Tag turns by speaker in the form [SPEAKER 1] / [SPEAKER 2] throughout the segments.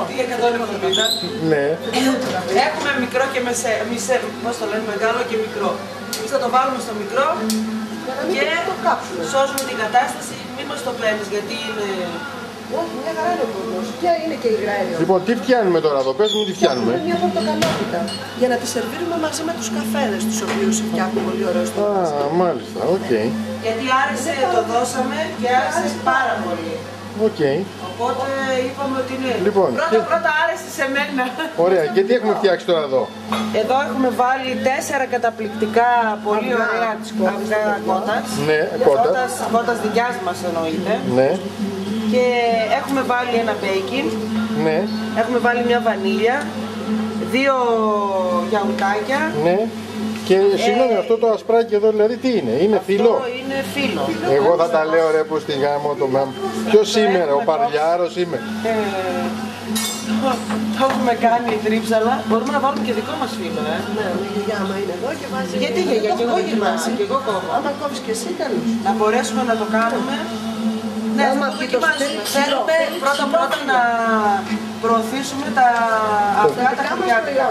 [SPEAKER 1] Τι 170.
[SPEAKER 2] Ναι.
[SPEAKER 1] Έχουμε μικρό και μεσαίο, πώς το λένε, μεγάλο και μικρό. Εμείς θα το βάλουμε στο μικρό και σώζουμε την κατάσταση. Μην μας το παίρνεις γιατί είναι...
[SPEAKER 3] Όχι, μια χαρά είναι ο κόσμος. Ποια είναι και η υγραέρια.
[SPEAKER 2] Λοιπόν, τι φτιάνουμε τώρα εδώ, πες μου τι φτιάνουμε.
[SPEAKER 3] Μια πορτοκαλόπιτα για να τη σερβίρουμε μαζί με τους καφέδες τους οποίους φτιάχνουν πολύ ωραίο στο
[SPEAKER 2] Α, μάλιστα, οκ.
[SPEAKER 1] Γιατί άρεσε, το δώσαμε και άρεσε πάρα πολύ.
[SPEAKER 2] Οκ.
[SPEAKER 1] Οπότε είπαμε ότι είναι.
[SPEAKER 2] Λοιπόν,
[SPEAKER 1] πρώτα άρεσε σε μένα.
[SPEAKER 2] Ωραία, και τι έχουμε φτιάξει τώρα εδώ.
[SPEAKER 1] Εδώ έχουμε βάλει 4 καταπληκτικά πολύ ωραία αυγά κότας.
[SPEAKER 2] Ναι,
[SPEAKER 1] κότας δικιάς μας εννοείται.
[SPEAKER 2] Ναι.
[SPEAKER 1] Και έχουμε βάλει ένα μπέικιν.
[SPEAKER 2] Ναι.
[SPEAKER 1] Έχουμε βάλει μια βανίλια. 2 γιαουρτάκια.
[SPEAKER 2] Ναι. Και συγγνώμη, αυτό το ασπράκι εδώ δηλαδή τι είναι, είναι φύλλο.
[SPEAKER 1] Αυτό είναι φύλλο.
[SPEAKER 2] Εγώ θα τα λέω ρε που στη γάμο το μάμ. Ποιος είμαι ρε, ο Παρλιάρος είμαι.
[SPEAKER 1] Το έχουμε κάνει τρίψαλα. Μπορούμε να βάλουμε και δικό μας φύλλο,
[SPEAKER 3] Ναι, η γιαγιά μα είναι εδώ και βάζει...
[SPEAKER 1] Γιατί γιαγιά, και εγώ γυμνάσαι, και εγώ κόβω.
[SPEAKER 3] Άμα κόβεις και εσύ, καλώς.
[SPEAKER 1] Να μπορέσουμε να το κάνουμε. Ναι, θα το δοκιμάσουμε. Θέλουμε πρώτα να προωθήσουμε τα αυγά τα χιλιάτικα.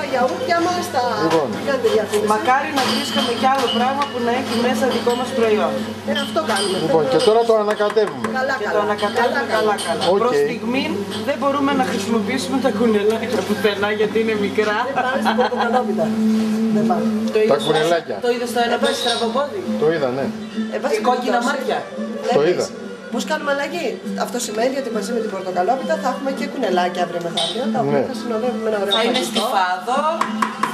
[SPEAKER 3] Τα γιαούρτια μας, τα...
[SPEAKER 1] Μακάρι να βρίσκαμε κι άλλο πράγμα που να έχει μέσα δικό μας προϊόν.
[SPEAKER 3] Αυτό κάνουμε.
[SPEAKER 2] Λοιπόν, και τώρα το ανακατεύουμε.
[SPEAKER 1] Και το ανακατεύουμε καλά. Προς στιγμή δεν μπορούμε να χρησιμοποιήσουμε τα κουνελάκια πουθενά γιατί είναι μικρά.
[SPEAKER 3] Δεν πάνε στην πορτοκαλόπιτα. Δεν πάνε.
[SPEAKER 2] Τα κουνελάκια.
[SPEAKER 1] Το είδες το ένα πέσει στραβοπόδι.
[SPEAKER 2] Το είδα, ναι.
[SPEAKER 1] Και κόκκινα μάτια.
[SPEAKER 2] Το είδα.
[SPEAKER 3] Πώς κάνουμε αλλαγή. Αυτό σημαίνει ότι μαζί με την πορτοκαλόπιτα θα έχουμε και κουνελάκια αύριο μεθαύριο, τα οποία θα συνοδεύουμε ένα ωραίο
[SPEAKER 1] φαγητό. Θα είναι
[SPEAKER 3] φαγητό.
[SPEAKER 1] στιφάδο,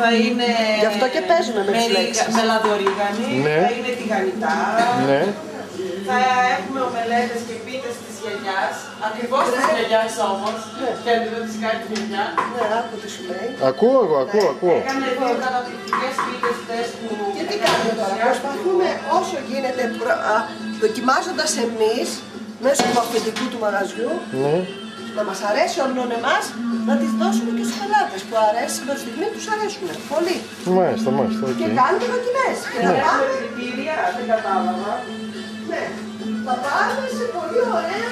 [SPEAKER 1] θα είναι...
[SPEAKER 3] Γι' αυτό και παίζουμε με τις λέξεις.
[SPEAKER 1] Με λαδορίγανη,
[SPEAKER 2] Ναι.
[SPEAKER 1] θα είναι τηγανιτά.
[SPEAKER 2] Ναι.
[SPEAKER 1] Θα έχουμε ομελέτες και πίτες της γιαγιάς. Ακριβώς της γιαγιάς όμως. Γιατί δεν της κάνει τη γιαγιά.
[SPEAKER 3] Ναι, άκου τι σου λέει.
[SPEAKER 2] Ακούω εγώ, ακούω.
[SPEAKER 1] Έκανε 2 καταπληκτικές πίτες χτες που...
[SPEAKER 3] Και τι κάνουμε τώρα. Προσπαθούμε όσο γίνεται, δοκιμάζοντας εμείς, μέσω του αφεντικού του μαγαζιού,
[SPEAKER 2] Ναι.
[SPEAKER 3] να μας αρέσει όλων εμάς, να τις δώσουμε και στους πελάτες που αρέσει, προς στιγμή τους αρέσουν πολύ.
[SPEAKER 2] Μάλιστα,
[SPEAKER 3] Και κάνουμε δοκιμές. Και να πάμε...
[SPEAKER 1] κριτήρια, δεν κατάλαβα.
[SPEAKER 3] Ναι, θα πάμε σε πολύ ωραία...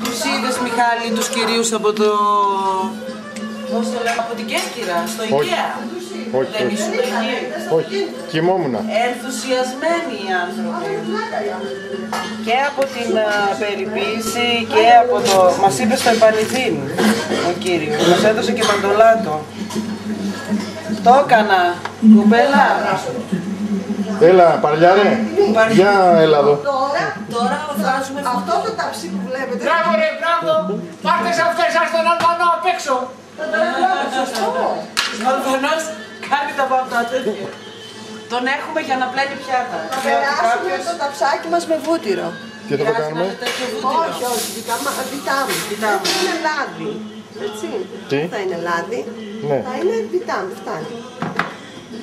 [SPEAKER 1] Τους είδες Μιχάλη, τους κυρίους από το... Πώς το λέμε, από την Κέρκυρα, στο IKEA.
[SPEAKER 2] Όχι,
[SPEAKER 1] Δεν
[SPEAKER 2] όχι.
[SPEAKER 1] ήσουν εκεί.
[SPEAKER 2] Όχι, κοιμόμουνα.
[SPEAKER 1] Ενθουσιασμένοι οι άνθρωποι. Και από την περιποίηση και από το... Μας είπε στο επανειδήν ο κύριος. Μας έδωσε και παντολάτο. Το έκανα, κουμπέλα.
[SPEAKER 2] Έλα, Παρλιάρε. Για έλα εδώ.
[SPEAKER 1] Τώρα βγάζουμε
[SPEAKER 3] Αυτό το ταψί που βλέπετε...
[SPEAKER 4] Μπράβο ρε, μπράβο! Πάρτε σε αυτές σας τον Αλβανό απ' έξω!
[SPEAKER 1] Ο Αλβανός κάνει τα πάντα τέτοια. Τον έχουμε για να πλένει πιάτα.
[SPEAKER 3] Θα περάσουμε το ταψάκι μας με βούτυρο.
[SPEAKER 2] Τι θα το κάνουμε.
[SPEAKER 3] Όχι, όχι, βιτάμι. Δεν είναι λάδι. Έτσι.
[SPEAKER 2] Τι?
[SPEAKER 3] Δεν θα είναι λάδι.
[SPEAKER 2] Ναι.
[SPEAKER 3] Θα είναι βιτάμι, φτάνει.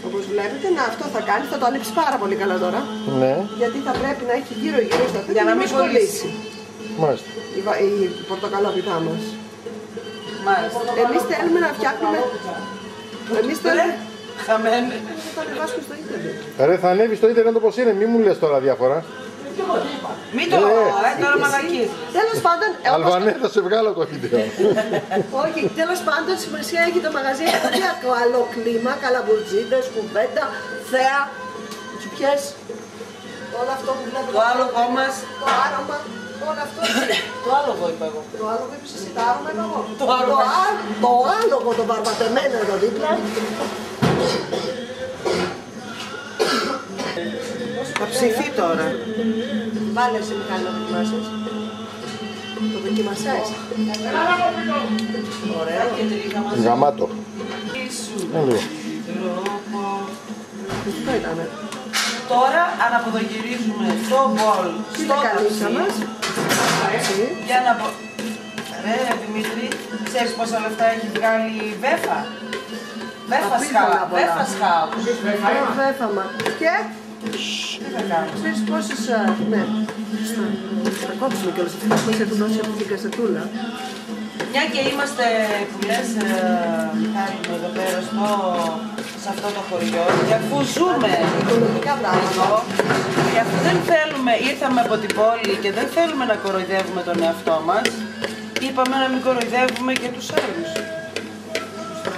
[SPEAKER 3] Όπως βλέπετε, αυτό θα κάνει, θα το ανοίξει πάρα πολύ καλά τώρα.
[SPEAKER 2] Ναι.
[SPEAKER 3] Γιατί θα πρέπει να έχει γύρω-γύρω στο τέτοιο
[SPEAKER 1] Για να μην κολλήσει.
[SPEAKER 2] Μάλιστα.
[SPEAKER 3] Η πορτοκαλόπιτά μας.
[SPEAKER 1] Μάλιστα.
[SPEAKER 3] Εμείς θέλουμε να φτιάχνουμε... Εμείς θέλουμε...
[SPEAKER 1] Χαμένε.
[SPEAKER 3] Θα το ανεβάσουμε στο ίντερνετ.
[SPEAKER 2] Ρε, θα ανέβει στο ίντερνετ όπως είναι, μη μου λες τώρα διάφορα.
[SPEAKER 1] Μην το τώρα μαλακείς.
[SPEAKER 3] Τέλος πάντων...
[SPEAKER 2] Αλβανέ, θα σε βγάλω το βίντεο.
[SPEAKER 3] Όχι, τέλος πάντων σημασία έχει το μαγαζί. Έχει καλό κλίμα, καλαμπουρτζίδες, κουβέντα, θέα, τσουπιές. Όλο αυτό που βλέπετε.
[SPEAKER 1] Το άλογο μας.
[SPEAKER 3] Το άρωμα. Όλο αυτό.
[SPEAKER 1] Το άλογο είπα εγώ.
[SPEAKER 3] Το άλογο είπες εσύ, το άρωμα είπα εγώ.
[SPEAKER 1] Το
[SPEAKER 3] άλογο το παρπατεμένο εδώ δίπλα.
[SPEAKER 1] Θα ψηθεί τώρα.
[SPEAKER 3] Βάλε εσύ Μιχάλη να δοκιμάσεις. Το δοκιμασές.
[SPEAKER 1] Ωραία και τρίχα μας.
[SPEAKER 2] Γαμάτο. Λίγο.
[SPEAKER 3] Αυτό ήτανε.
[SPEAKER 1] Τώρα αναποδογυρίζουμε το μπολ στο
[SPEAKER 3] καλύψα
[SPEAKER 1] ταψί.
[SPEAKER 3] μας.
[SPEAKER 1] Για να πω... Ρε Δημήτρη, ξέρεις πόσα λεφτά έχει βγάλει η Βέφα. Βέφα σκάου.
[SPEAKER 3] Βέφα μα. Και
[SPEAKER 1] Τι θα κάνουμε.
[SPEAKER 3] ξέρεις πόσες... Ναι. Θα κόψουμε κιόλας αυτές που έχουν δώσει από την κασετούλα.
[SPEAKER 1] Μια και είμαστε που λες Μιχάλη εδώ πέρα σε αυτό το χωριό και αφού ζούμε
[SPEAKER 3] Οικονομικά πράγματα.
[SPEAKER 1] και αφού δεν θέλουμε, ήρθαμε από την πόλη και δεν θέλουμε να κοροϊδεύουμε τον εαυτό μας, είπαμε να μην κοροϊδεύουμε και τους άλλους.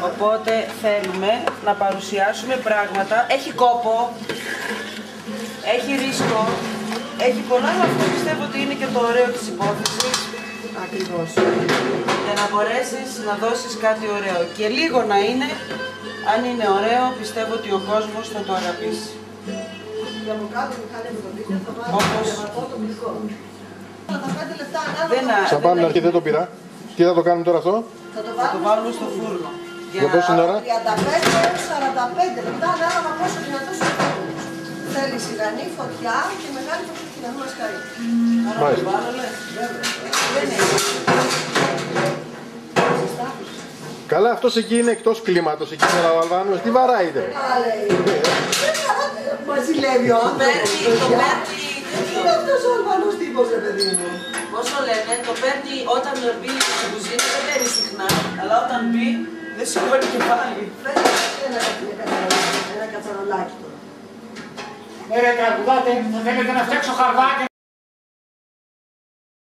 [SPEAKER 1] Οπότε θέλουμε να παρουσιάσουμε πράγματα. Έχει κόπο, έχει ρίσκο, έχει πολλά, αλλά αυτό πιστεύω ότι είναι και το ωραίο της υπόθεσης.
[SPEAKER 3] Ακριβώς.
[SPEAKER 1] Για να μπορέσεις να δώσεις κάτι ωραίο. Και λίγο να είναι, αν είναι ωραίο, πιστεύω ότι ο κόσμος θα το αγαπήσει.
[SPEAKER 3] Για από κάτω που κάνει το βίντεο θα βάλω το γλυκό. Τα 5 λεπτά ανάλογα.
[SPEAKER 2] Σαν πάμε να αρχίσει, δεν το πειρά. Τι θα το κάνουμε τώρα αυτό?
[SPEAKER 3] Θα το
[SPEAKER 1] Θα το βάλουμε στο φούρνο.
[SPEAKER 2] Για πόση ώρα?
[SPEAKER 3] 35-45 λεπτά ανάλογα πόσο δυνατός είναι ο φούρνος. Θέλει σιγανή φωτιά και μεγάλη φωτιά να μην μας καεί.
[SPEAKER 2] Μάλιστα.
[SPEAKER 1] Δεν έχει.
[SPEAKER 2] Καλά, αυτός εκεί είναι εκτός κλίματος, εκεί είναι ο Αλβάνος. Τι βαράετε?
[SPEAKER 3] Μας ζηλεύει ο άνθρωπος.
[SPEAKER 1] Το παίρνει.
[SPEAKER 3] Είναι αυτός ο Αλβανός τύπος, ρε παιδί μου.
[SPEAKER 1] Πώς το λένε, το παίρνει όταν μπει στην κουζίνα, δεν παίρνει συχνά, αλλά όταν μπει δεν σηκώνει και πάλι.
[SPEAKER 3] Φέρνει ένα κατσαρολάκι τώρα.
[SPEAKER 4] Ναι ρε τραγουδάτε, θα θέλετε να φτιάξω χαρβάκι.